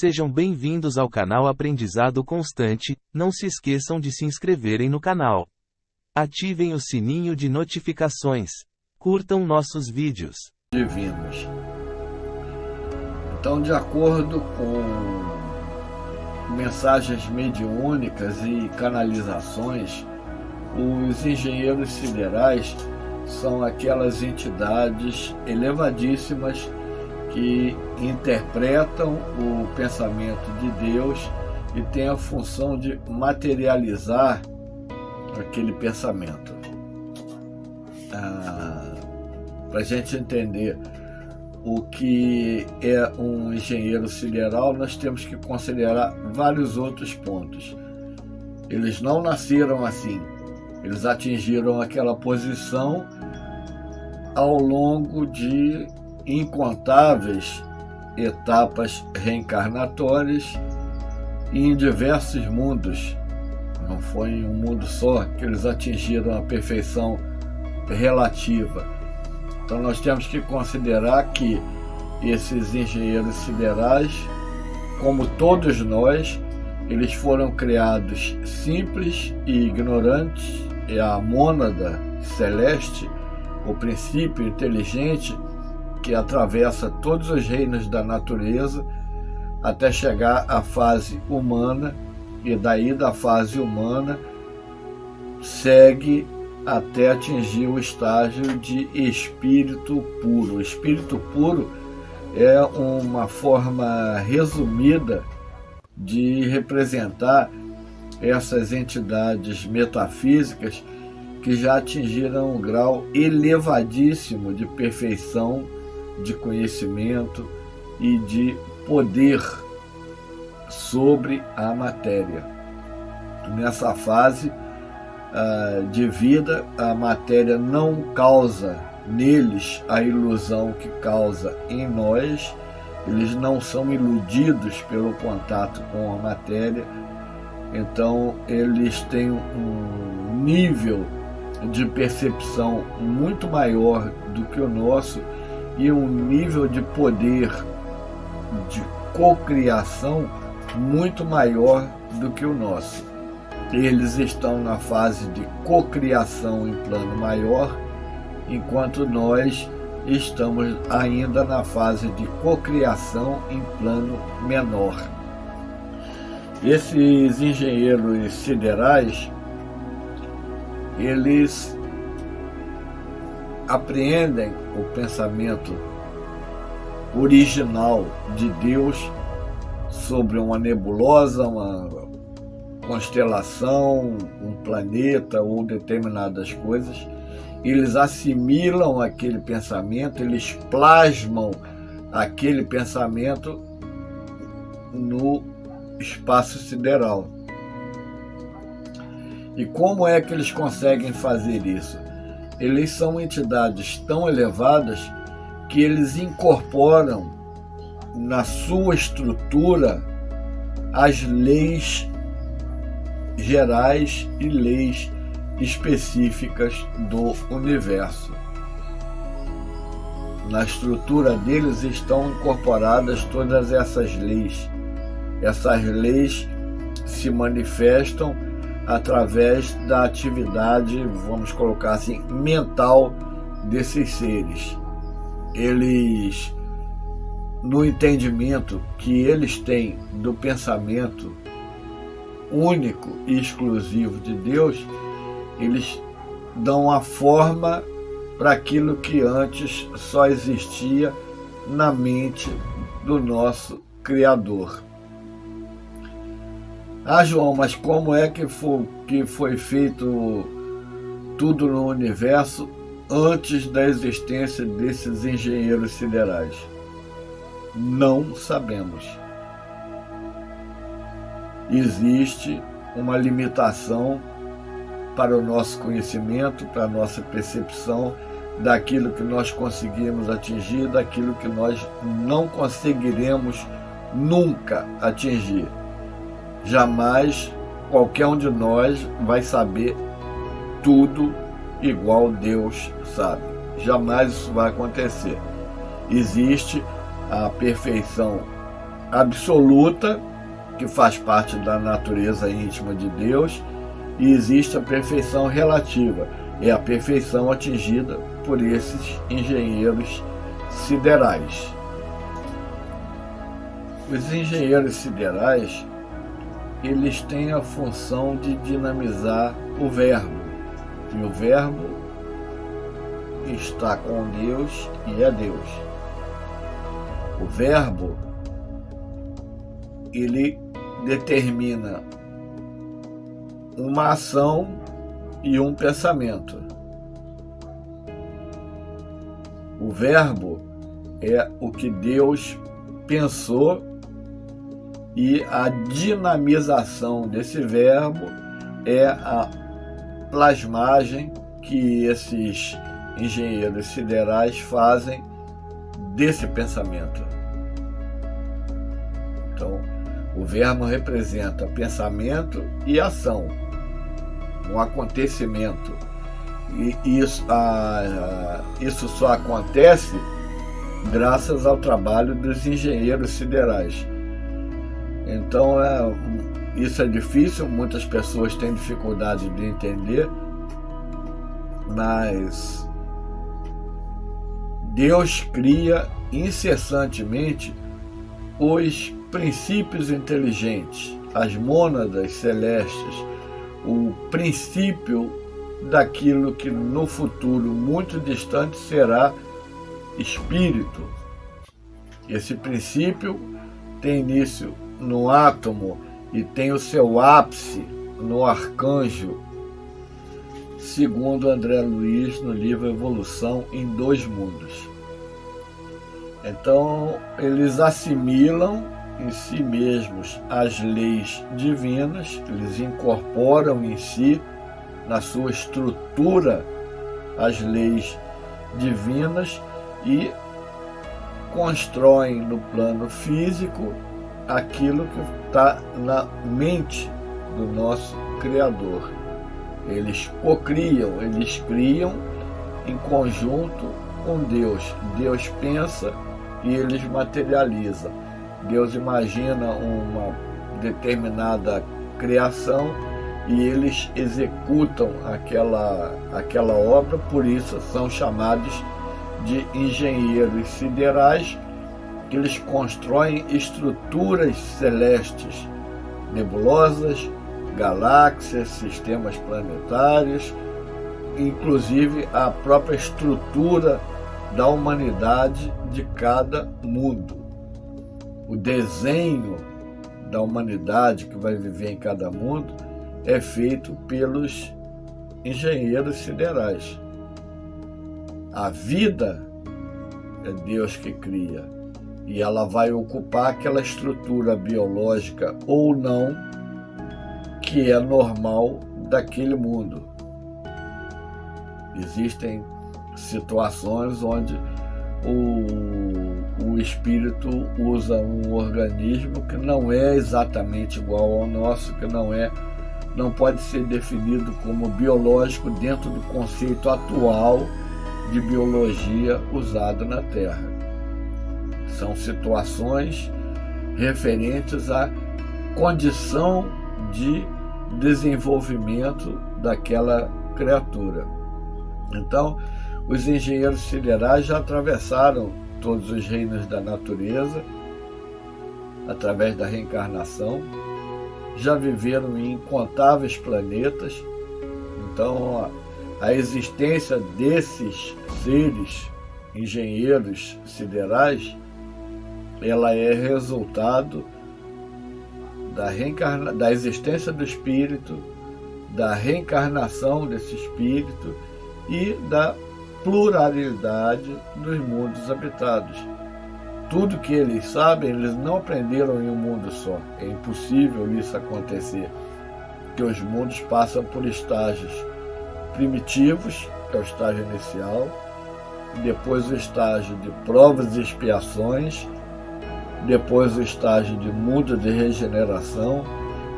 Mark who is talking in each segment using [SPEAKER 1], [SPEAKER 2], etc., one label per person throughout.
[SPEAKER 1] Sejam bem-vindos ao canal Aprendizado Constante. Não se esqueçam de se inscreverem no canal. Ativem o sininho de notificações. Curtam nossos vídeos.
[SPEAKER 2] Divinos. Então, de acordo com mensagens mediúnicas e canalizações, os engenheiros siderais são aquelas entidades elevadíssimas que interpretam o pensamento de Deus e têm a função de materializar aquele pensamento. Para a gente entender o que é um engenheiro sideral, nós temos que considerar vários outros pontos. Eles não nasceram assim, eles atingiram aquela posição ao longo de incontáveis etapas reencarnatórias e em diversos mundos. Não foi em um mundo só que eles atingiram a perfeição relativa. Então nós temos que considerar que esses engenheiros siderais, como todos nós, eles foram criados simples e ignorantes, e a mônada celeste, o princípio inteligente que atravessa todos os reinos da natureza até chegar à fase humana, e daí da fase humana segue até atingir o estágio de espírito puro. O espírito puro é uma forma resumida de representar essas entidades metafísicas que já atingiram um grau elevadíssimo de perfeição, de conhecimento e de poder sobre a matéria. Nessa fase de vida, a matéria não causa neles a ilusão que causa em nós, eles não são iludidos pelo contato com a matéria, então eles têm um nível de percepção muito maior do que o nosso e um nível de poder de cocriação muito maior do que o nosso. Eles estão na fase de cocriação em plano maior, enquanto nós estamos ainda na fase de cocriação em plano menor. Esses engenheiros siderais, eles apreendem o pensamento original de Deus sobre uma nebulosa, uma constelação, um planeta ou determinadas coisas. Eles assimilam aquele pensamento, eles plasmam aquele pensamento no espaço sideral. E como é que eles conseguem fazer isso? Eles são entidades tão elevadas que eles incorporam na sua estrutura as leis gerais e leis específicas do universo. Na estrutura deles estão incorporadas todas essas leis. Essas leis se manifestam através da atividade, vamos colocar assim, mental desses seres. Eles, no entendimento que eles têm do pensamento único e exclusivo de Deus, eles dão a forma para aquilo que antes só existia na mente do nosso Criador. Ah, João, mas como é que foi feito tudo no universo antes da existência desses engenheiros siderais? Não sabemos. Existe uma limitação para o nosso conhecimento, para a nossa percepção daquilo que nós conseguimos atingir, daquilo que nós não conseguiremos nunca atingir. Jamais qualquer um de nós vai saber tudo igual Deus sabe. Jamais isso vai acontecer. Existe a perfeição absoluta, que faz parte da natureza íntima de Deus, e existe a perfeição relativa, é a perfeição atingida por esses engenheiros siderais. Os engenheiros siderais, eles têm a função de dinamizar o verbo, e o verbo está com Deus e é Deus. O verbo, ele determina uma ação e um pensamento. O verbo é o que Deus pensou e a dinamização desse verbo é a plasmagem que esses engenheiros siderais fazem desse pensamento. Então, o verbo representa pensamento e ação, um acontecimento. E isso só acontece graças ao trabalho dos engenheiros siderais. Então, isso é difícil, muitas pessoas têm dificuldade de entender, mas Deus cria incessantemente os princípios inteligentes, as mônadas celestes, o princípio daquilo que no futuro muito distante será espírito. Esse princípio tem início no átomo e tem o seu ápice no arcanjo, segundo André Luiz no livro Evolução em Dois Mundos. Então, eles assimilam em si mesmos as leis divinas, eles incorporam em si, na sua estrutura, as leis divinas e constroem no plano físico aquilo que está na mente do nosso Criador. Eles cocriam, eles criam em conjunto com Deus. Deus pensa e eles materializam. Deus imagina uma determinada criação e eles executam aquela obra, por isso são chamados de engenheiros siderais, que eles constroem estruturas celestes, nebulosas, galáxias, sistemas planetários, inclusive a própria estrutura da humanidade de cada mundo. O desenho da humanidade que vai viver em cada mundo é feito pelos engenheiros siderais. A vida é Deus que cria, e ela vai ocupar aquela estrutura biológica ou não que é normal daquele mundo. Existem situações onde o espírito usa um organismo que não é exatamente igual ao nosso, que não pode ser definido como biológico dentro do conceito atual de biologia usado na Terra. São situações referentes à condição de desenvolvimento daquela criatura. Então, os engenheiros siderais já atravessaram todos os reinos da natureza através da reencarnação, já viveram em incontáveis planetas. Então, a existência desses seres engenheiros siderais, ela é resultado da existência do espírito, da reencarnação desse espírito e da pluralidade dos mundos habitados. Tudo que eles sabem, eles não aprenderam em um mundo só. É impossível isso acontecer, porque os mundos passam por estágios primitivos, que é o estágio inicial, depois o estágio de provas e expiações, depois o estágio de mundo de regeneração,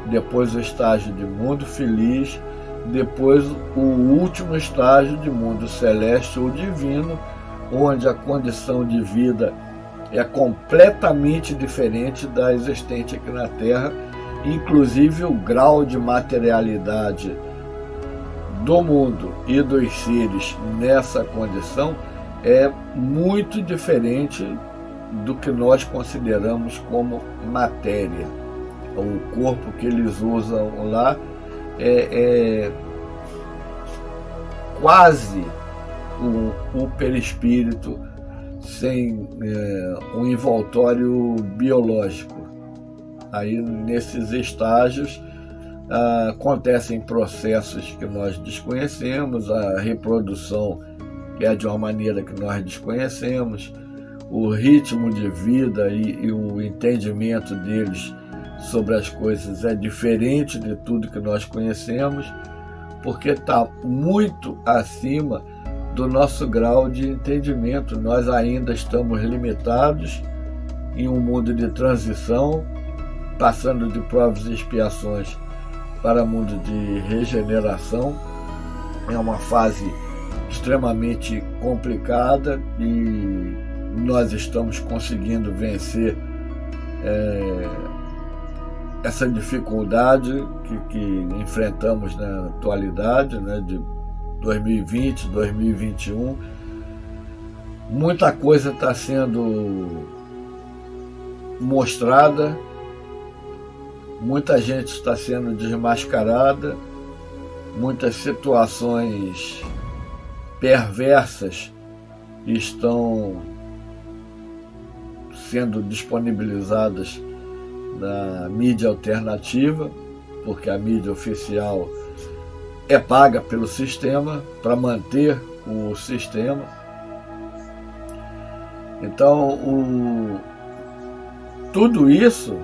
[SPEAKER 2] depois o estágio de mundo feliz, depois o último estágio de mundo celeste ou divino, onde a condição de vida é completamente diferente da existente aqui na Terra, inclusive o grau de materialidade do mundo e dos seres nessa condição é muito diferente do que nós consideramos como matéria. O corpo que eles usam lá é quase um perispírito sem um envoltório biológico. Aí nesses estágios acontecem processos que nós desconhecemos, a reprodução é de uma maneira que nós desconhecemos, o ritmo de vida e o entendimento deles sobre as coisas é diferente de tudo que nós conhecemos, porque está muito acima do nosso grau de entendimento. Nós ainda estamos limitados em um mundo de transição, passando de provas e expiações para mundo de regeneração. É uma fase extremamente complicada e nós estamos conseguindo vencer essa dificuldade que enfrentamos na atualidade, né, de 2020, 2021. Muita coisa está sendo mostrada, muita gente está sendo desmascarada, muitas situações perversas estão sendo disponibilizadas na mídia alternativa, porque a mídia oficial é paga pelo sistema para manter o sistema. Então, tudo isso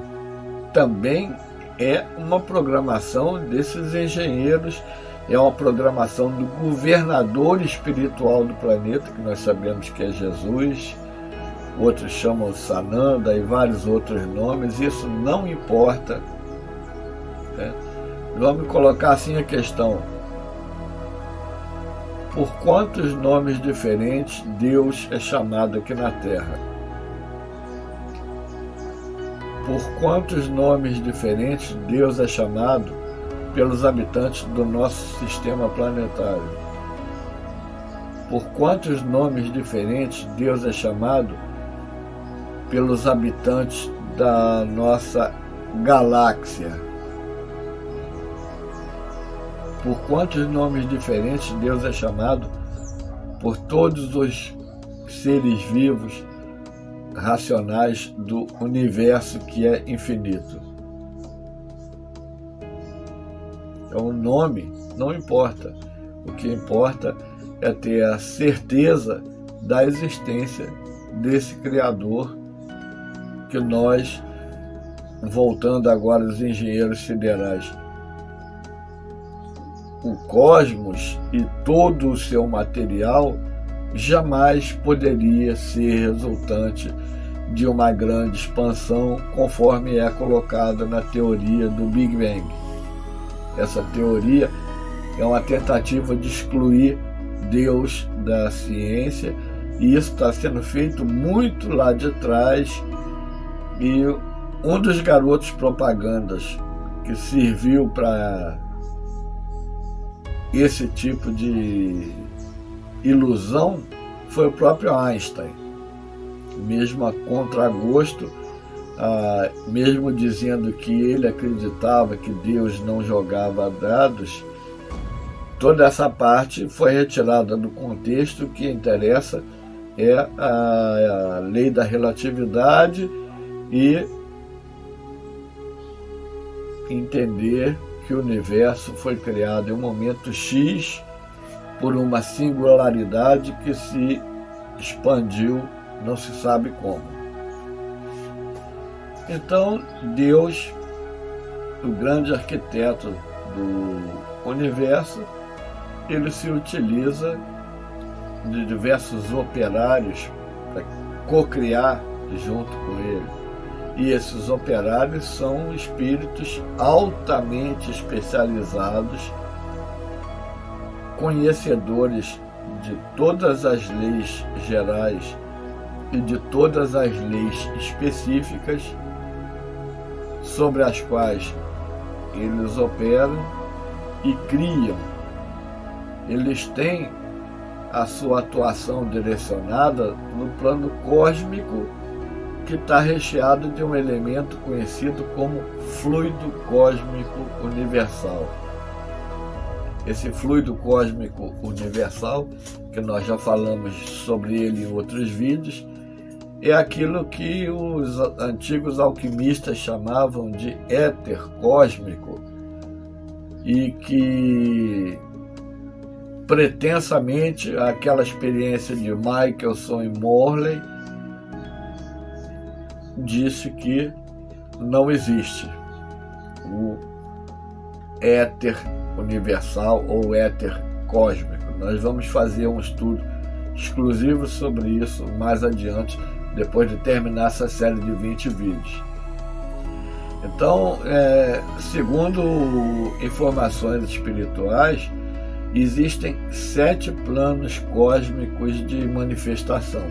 [SPEAKER 2] também é uma programação desses engenheiros, é uma programação do governador espiritual do planeta, que nós sabemos que é Jesus, outros chamam Sananda e vários outros nomes. Isso não importa, né? Vamos colocar assim a questão: por quantos nomes diferentes Deus é chamado aqui na Terra? Por quantos nomes diferentes Deus é chamado pelos habitantes do nosso sistema planetário? Por quantos nomes diferentes Deus é chamado pelos habitantes da nossa galáxia? Por quantos nomes diferentes Deus é chamado por todos os seres vivos racionais do universo, que é infinito? Então, o nome não importa. O que importa é ter a certeza da existência desse Criador que nós, voltando agora aos engenheiros siderais, o cosmos e todo o seu material jamais poderia ser resultante de uma grande expansão, conforme é colocada na teoria do Big Bang. Essa teoria é uma tentativa de excluir Deus da ciência, e isso está sendo feito muito lá de trás. E um dos garotos propagandas que serviu para esse tipo de ilusão foi o próprio Einstein, mesmo a contragosto, mesmo dizendo que ele acreditava que Deus não jogava dados. Toda essa parte foi retirada do contexto. O que interessa é a lei da relatividade e entender que o universo foi criado em um momento X por uma singularidade que se expandiu, não se sabe como. Então, Deus, o grande arquiteto do universo, ele se utiliza de diversos operários para co-criar junto com ele. E esses operários são espíritos altamente especializados, conhecedores de todas as leis gerais e de todas as leis específicas sobre as quais eles operam e criam. Eles têm a sua atuação direcionada no plano cósmico, que está recheado de um elemento conhecido como fluido cósmico universal. Esse fluido cósmico universal, que nós já falamos sobre ele em outros vídeos, é aquilo que os antigos alquimistas chamavam de éter cósmico, e que pretensamente aquela experiência de Michelson e Morley disse que não existe o éter universal ou éter cósmico. Nós vamos fazer um estudo exclusivo sobre isso mais adiante, depois de terminar essa série de 20 vídeos. Então, segundo informações espirituais, existem 7 planos cósmicos de manifestação.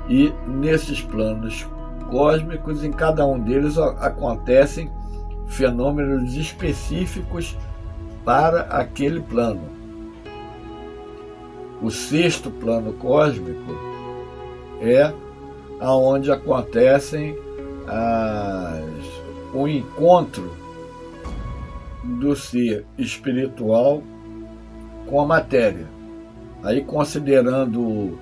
[SPEAKER 2] E nesses planos cósmicos, em cada um deles acontecem fenômenos específicos para aquele plano. O 6º plano cósmico é aonde acontecem o encontro do ser espiritual com a matéria. Aí, considerando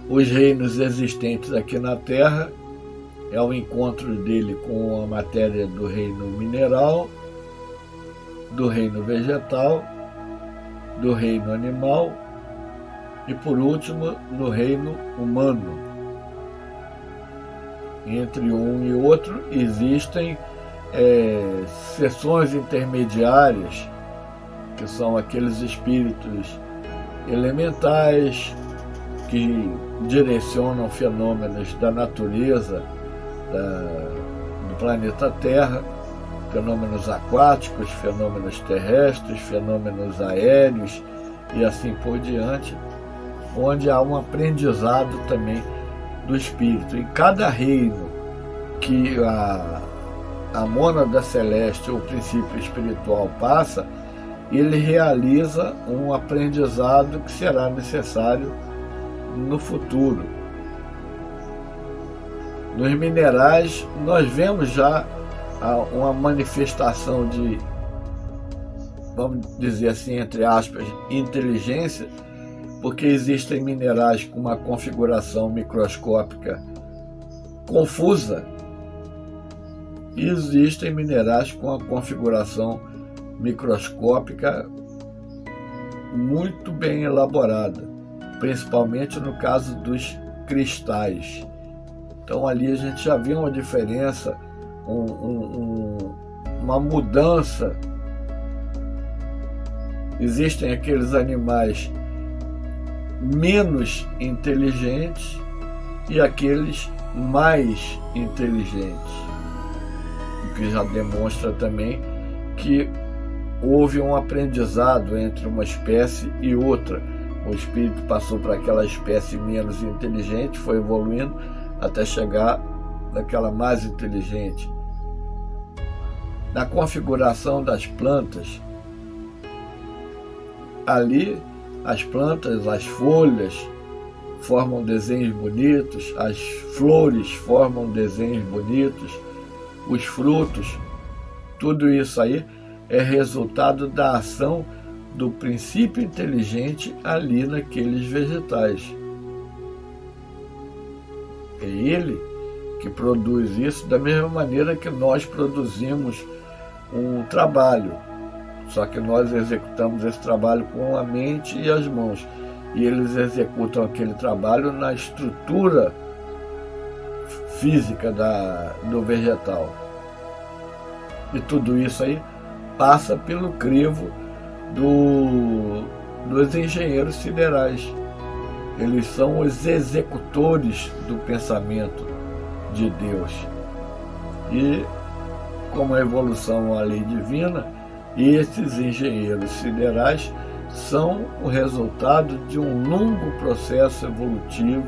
[SPEAKER 2] os reinos existentes aqui na Terra, é o encontro dele com a matéria do reino mineral, do reino vegetal, do reino animal e, por último, no reino humano. Entre um e outro existem seções intermediárias, que são aqueles espíritos elementais que direcionam fenômenos da natureza do planeta Terra, fenômenos aquáticos, fenômenos terrestres, fenômenos aéreos e assim por diante, onde há um aprendizado também do espírito. Em cada reino que a mônada celeste, ou princípio espiritual, passa, ele realiza um aprendizado que será necessário no futuro. Nos minerais, nós vemos já uma manifestação de, vamos dizer assim, entre aspas, inteligência, porque existem minerais com uma configuração microscópica confusa e existem minerais com a configuração microscópica muito bem elaborada, principalmente no caso dos cristais. Então ali a gente já viu uma diferença, uma mudança. Existem aqueles animais menos inteligentes e aqueles mais inteligentes, o que já demonstra também que houve um aprendizado entre uma espécie e outra. O espírito passou para aquela espécie menos inteligente, foi evoluindo até chegar naquela mais inteligente. Na configuração das plantas, ali as plantas, as folhas formam desenhos bonitos, as flores formam desenhos bonitos, os frutos, tudo isso aí é resultado da ação do princípio inteligente ali naqueles vegetais. É ele que produz isso da mesma maneira que nós produzimos um trabalho, só que nós executamos esse trabalho com a mente e as mãos, e eles executam aquele trabalho na estrutura física do vegetal. E tudo isso aí passa pelo crivo dos engenheiros siderais. Eles são os executores do pensamento de Deus. E, como a evolução é uma lei divina, esses engenheiros siderais são o resultado de um longo processo evolutivo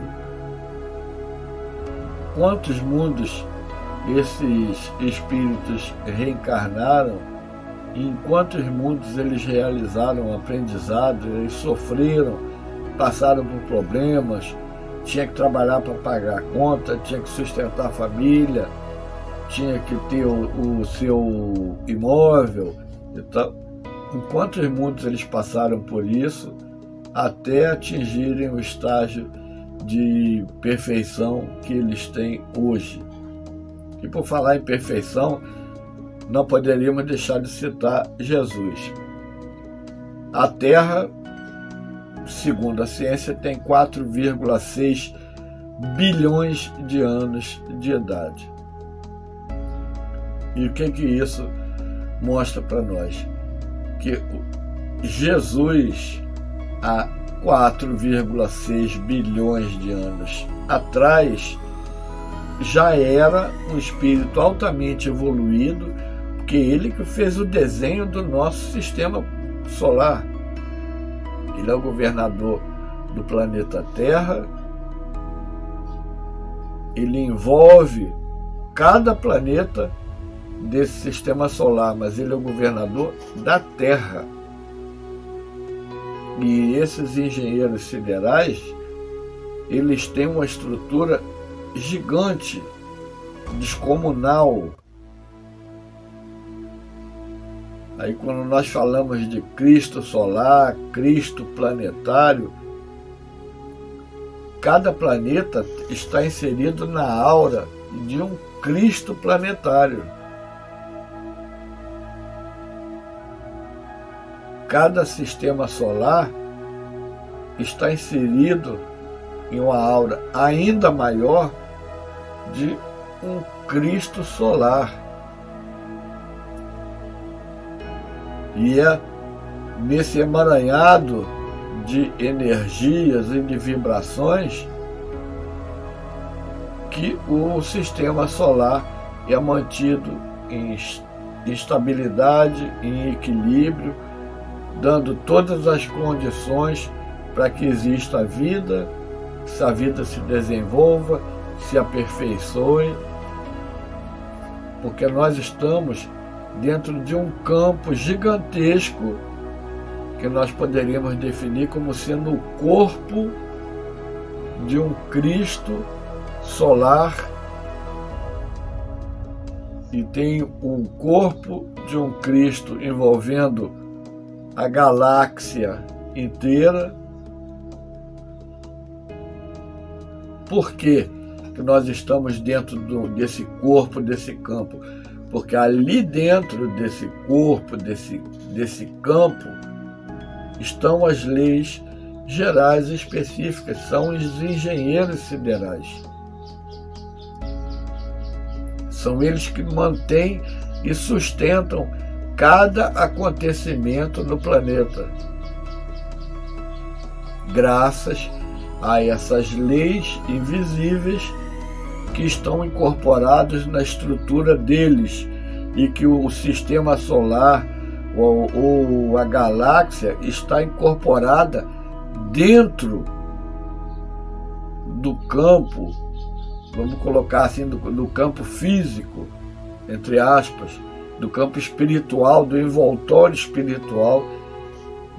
[SPEAKER 2] quantos mundos esses espíritos reencarnaram, em quantos mundos eles realizaram aprendizado, eles sofreram, passaram por problemas, tinha que trabalhar para pagar a conta, tinha que sustentar a família, tinha que ter o seu imóvel. Então, em quantos mundos eles passaram por isso até atingirem o estágio de perfeição que eles têm hoje. E por falar em perfeição, não poderíamos deixar de citar Jesus. A Terra, segundo a ciência, tem 4,6 bilhões de anos de idade. E o que isso mostra para nós? Que Jesus, há 4,6 bilhões de anos atrás, já era um espírito altamente evoluído, porque ele que fez o desenho do nosso sistema solar. Ele é o governador do planeta Terra, ele envolve cada planeta desse sistema solar, mas ele é o governador da Terra. E esses engenheiros siderais, eles têm uma estrutura gigante, descomunal. Aí quando nós falamos de Cristo solar, Cristo planetário, cada planeta está inserido na aura de um Cristo planetário. Cada sistema solar está inserido em uma aura ainda maior de um Cristo solar. E é nesse emaranhado de energias e de vibrações que o sistema solar é mantido em estabilidade, em equilíbrio, dando todas as condições para que exista a vida, que essa vida se desenvolva, se aperfeiçoe, porque nós estamos dentro de um campo gigantesco que nós poderíamos definir como sendo o corpo de um Cristo solar, e tem um corpo de um Cristo envolvendo a galáxia inteira. Por quê que nós estamos dentro desse corpo, desse campo? Porque ali dentro desse corpo, desse campo, estão as leis gerais específicas, são os engenheiros siderais. São eles que mantêm e sustentam cada acontecimento no planeta, graças a essas leis invisíveis que estão incorporados na estrutura deles, e que o sistema solar ou a galáxia está incorporada dentro do campo, vamos colocar assim, do campo físico, entre aspas, do campo espiritual, do envoltório espiritual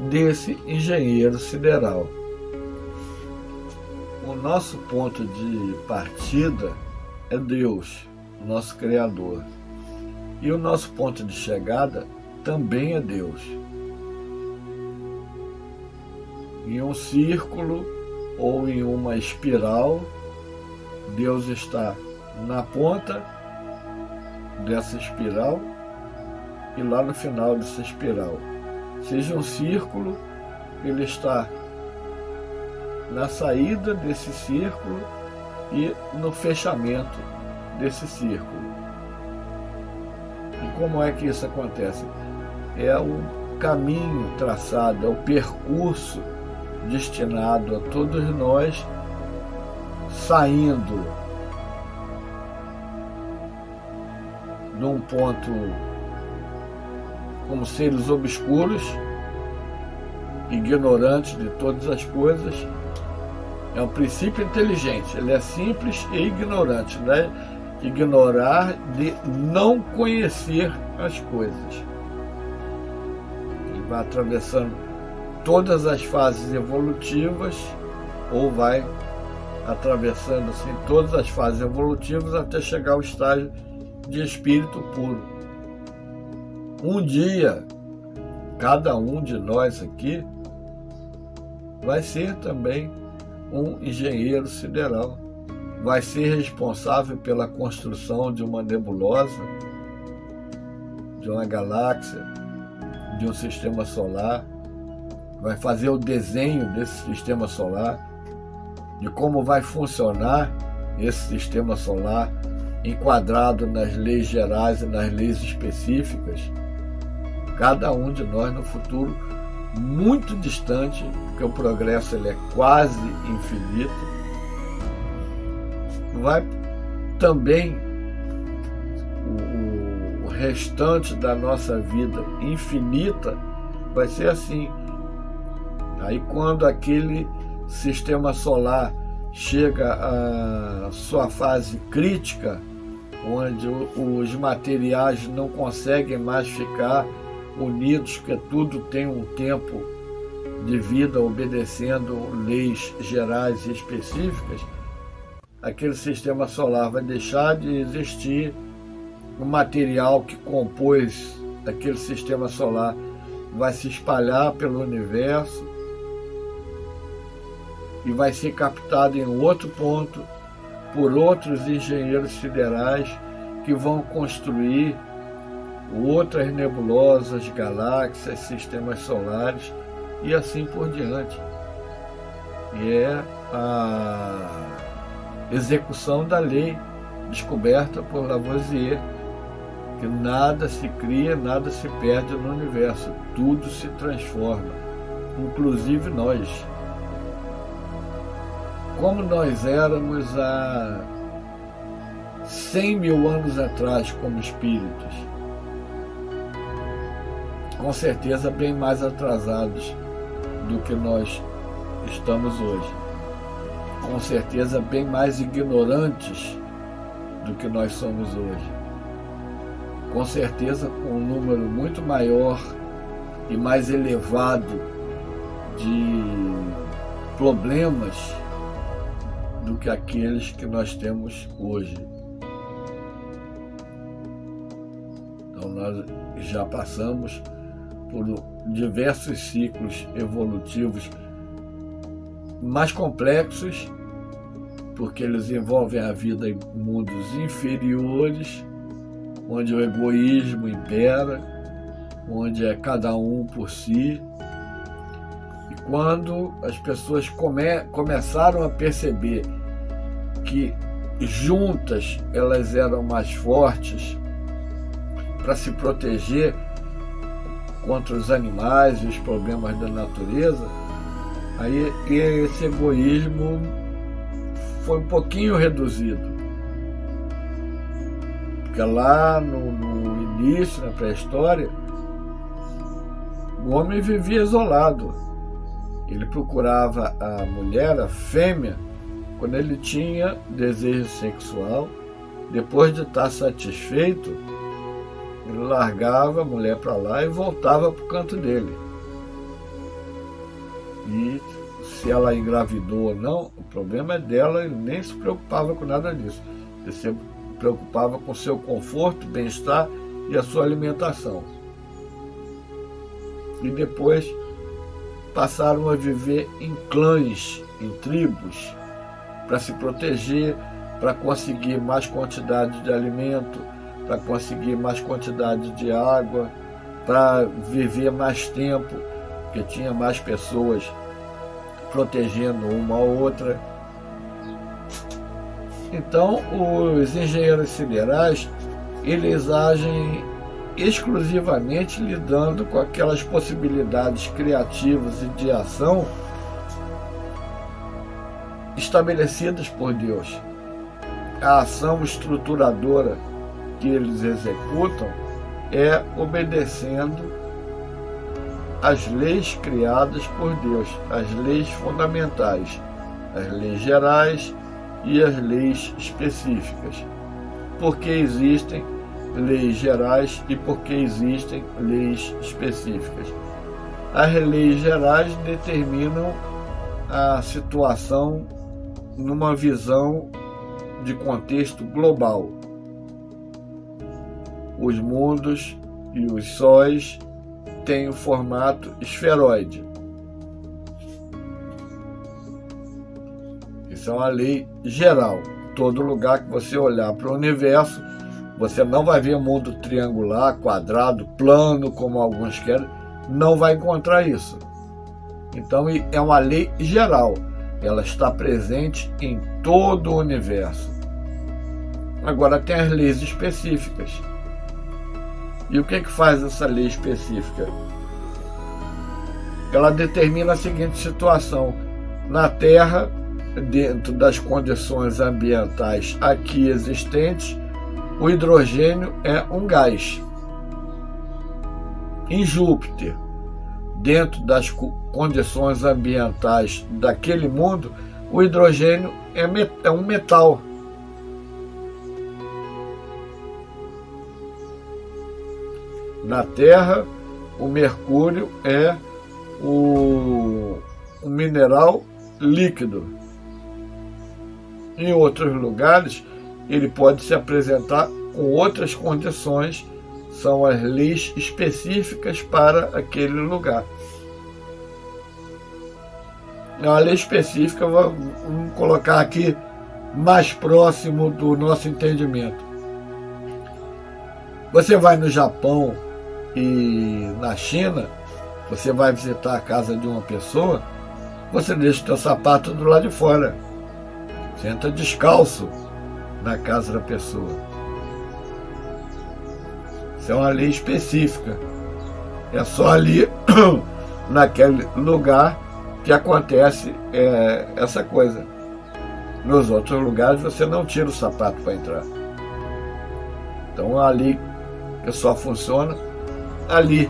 [SPEAKER 2] desse engenheiro sideral. O nosso ponto de partida é Deus, nosso Criador. E o nosso ponto de chegada também é Deus. Em um círculo ou em uma espiral, Deus está na ponta dessa espiral e lá no final dessa espiral. Seja um círculo, ele está na saída desse círculo e no fechamento desse círculo. E como é que isso acontece? É o caminho traçado, é o percurso destinado a todos nós, saindo de um ponto como seres obscuros, ignorantes de todas as coisas. É um princípio inteligente, ele é simples e ignorante, né? Ignorar de não conhecer as coisas. Ele vai atravessando todas as fases evolutivas, ou vai atravessando assim todas as fases evolutivas até chegar ao estágio de espírito puro. Um dia, cada um de nós aqui vai ser também um engenheiro sideral, vai ser responsável pela construção de uma nebulosa, de uma galáxia, de um sistema solar, vai fazer o desenho desse sistema solar, de como vai funcionar esse sistema solar, enquadrado nas leis gerais e nas leis específicas. Cada um de nós no futuro muito distante, porque o progresso ele é quase infinito, vai também o restante da nossa vida infinita vai ser assim. Aí quando aquele sistema solar chega à sua fase crítica, onde os materiais não conseguem mais ficar unidos, porque tudo tem um tempo de vida obedecendo leis gerais e específicas, aquele sistema solar vai deixar de existir, o material que compôs aquele sistema solar vai se espalhar pelo universo e vai ser captado em outro ponto por outros engenheiros siderais que vão construir outras nebulosas, galáxias, sistemas solares e assim por diante. E é a execução da lei descoberta por Lavoisier, que nada se cria, nada se perde no universo, tudo se transforma, inclusive nós. Como nós éramos há 100 mil anos atrás como espíritos, com certeza bem mais atrasados do que nós estamos hoje, com certeza bem mais ignorantes do que nós somos hoje, com certeza com um número muito maior e mais elevado de problemas do que aqueles que nós temos hoje. Então nós já passamos por diversos ciclos evolutivos mais complexos, porque eles envolvem a vida em mundos inferiores, onde o egoísmo impera, onde é cada um por si. E quando as pessoas começaram a perceber que juntas elas eram mais fortes para se proteger contra os animais e os problemas da natureza, aí esse egoísmo foi um pouquinho reduzido. Porque lá no início, na pré-história, o homem vivia isolado. Ele procurava a mulher, a fêmea, quando ele tinha desejo sexual. Depois de estar satisfeito, ele largava a mulher para lá e voltava para o canto dele. E se ela engravidou ou não, o problema é dela, ele nem se preocupava com nada disso. Ele se preocupava com o seu conforto, bem-estar e a sua alimentação. E depois passaram a viver em clãs, em tribos, para se proteger, para conseguir mais quantidade de alimento, para conseguir mais quantidade de água, para viver mais tempo, porque tinha mais pessoas protegendo uma a outra. Então, os engenheiros siderais, eles agem exclusivamente lidando com aquelas possibilidades criativas e de ação estabelecidas por Deus. A ação estruturadora que eles executam é obedecendo às leis criadas por Deus, as leis fundamentais, as leis gerais e as leis específicas. Por que existem leis gerais e por que existem leis específicas? As leis gerais determinam a situação numa visão de contexto global. Os mundos e os sóis têm o formato esferoide. Isso é uma lei geral. Todo lugar que você olhar para o universo, você não vai ver mundo triangular, quadrado, plano, como alguns querem, não vai encontrar isso. Então é uma lei geral, ela está presente em todo o universo. Agora tem as leis específicas. E o que faz essa lei específica? Ela determina a seguinte situação: na Terra, dentro das condições ambientais aqui existentes, o hidrogênio é um gás. Em Júpiter, dentro das condições ambientais daquele mundo, o hidrogênio é um metal. Na Terra, o mercúrio é um mineral líquido. Em outros lugares, ele pode se apresentar com outras condições, são as leis específicas para aquele lugar. A lei específica, vamos colocar aqui mais próximo do nosso entendimento. Você vai no Japão e na China, você vai visitar a casa de uma pessoa, você deixa o seu sapato do lado de fora. Você entra descalço na casa da pessoa. Isso é uma lei específica. É só ali, naquele lugar, que acontece essa coisa. Nos outros lugares você não tira o sapato para entrar. Então é uma lei que só funciona ali.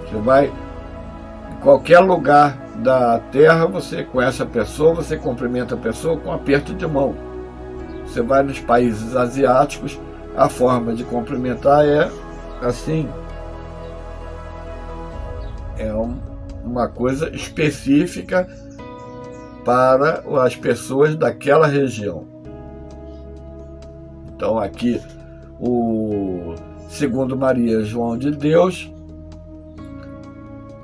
[SPEAKER 2] Você vai em qualquer lugar da Terra, você conhece a pessoa, você cumprimenta a pessoa com um aperto de mão. Você vai nos países asiáticos, a forma de cumprimentar é assim. É uma coisa específica para as pessoas daquela região. Então aqui, segundo Maria João de Deus,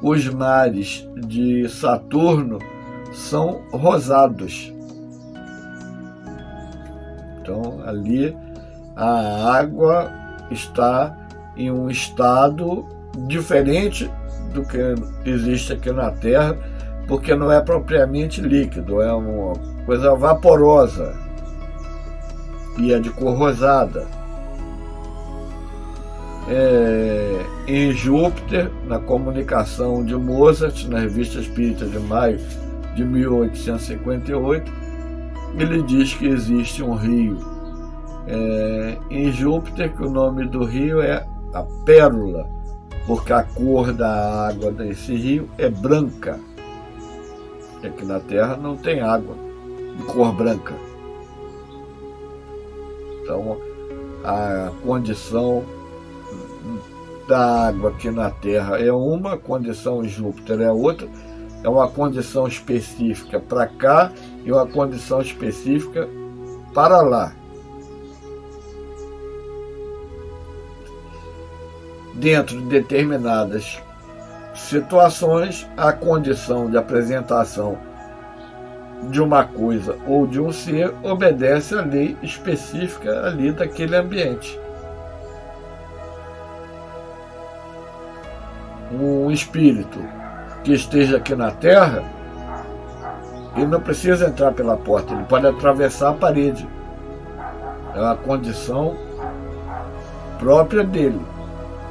[SPEAKER 2] os mares de Saturno são rosados. Então ali a água está em um estado diferente do que existe aqui na Terra, porque não é propriamente líquido, é uma coisa vaporosa e é de cor rosada. Em Júpiter, na comunicação de Mozart, na Revista Espírita de maio de 1858, ele diz que existe um rio em Júpiter, que o nome do rio é a Pérola, porque a cor da água desse rio é branca. Aqui na Terra não tem água de cor branca. Então, a condição da água aqui na Terra é uma, a condição em Júpiter é outra. É uma condição específica para cá e uma condição específica para lá. Dentro de determinadas situações, a condição de apresentação de uma coisa ou de um ser obedece à lei específica ali daquele ambiente. Um espírito que esteja aqui na Terra, ele não precisa entrar pela porta, ele pode atravessar a parede. É uma condição própria dele.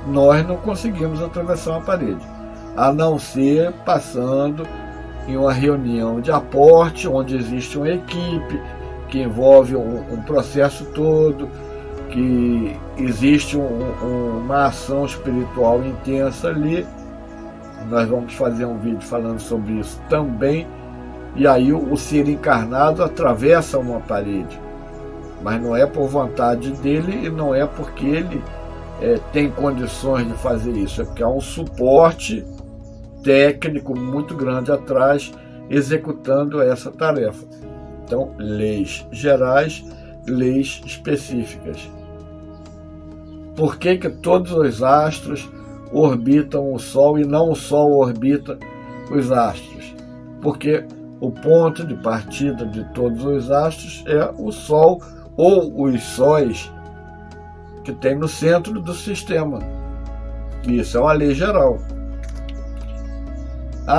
[SPEAKER 2] Nós não conseguimos atravessar uma parede, a não ser passando em uma reunião de aporte, onde existe uma equipe que envolve um processo todo, que existe uma ação espiritual intensa ali. Nós vamos fazer um vídeo falando sobre isso também, e aí o ser encarnado atravessa uma parede. Mas não é por vontade dele e não é porque ele tem condições de fazer isso, é porque há um suporte técnico muito grande atrás executando essa tarefa. Então, leis gerais, leis específicas. Por que todos os astros orbitam o Sol e não o Sol orbita os astros? Porque o ponto de partida de todos os astros é o Sol ou os sóis que tem no centro do sistema. Isso é uma lei geral.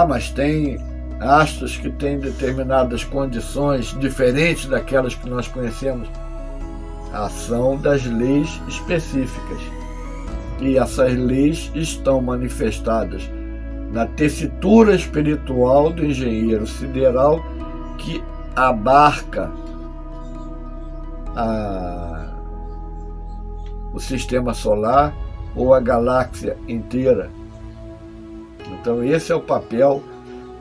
[SPEAKER 2] Mas tem astros que têm determinadas condições diferentes daquelas que nós conhecemos. A ação das leis específicas. E essas leis estão manifestadas na tessitura espiritual do engenheiro sideral, que abarca o sistema solar ou a galáxia inteira. Então esse é o papel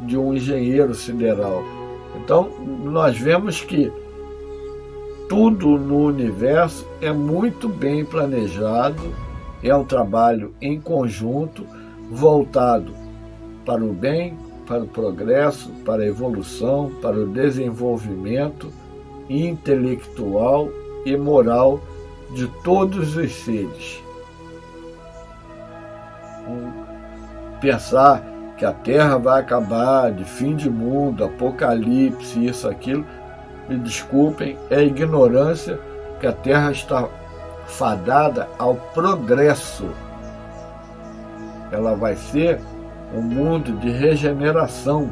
[SPEAKER 2] de um engenheiro sideral. Então nós vemos que tudo no universo é muito bem planejado, é um trabalho em conjunto, voltado para o bem, para o progresso, para a evolução, para o desenvolvimento intelectual e moral de todos os seres. Pensar que a Terra vai acabar, de fim de mundo, apocalipse, isso, aquilo, me desculpem, é ignorância, que a Terra está fadada ao progresso. Ela vai ser um mundo de regeneração.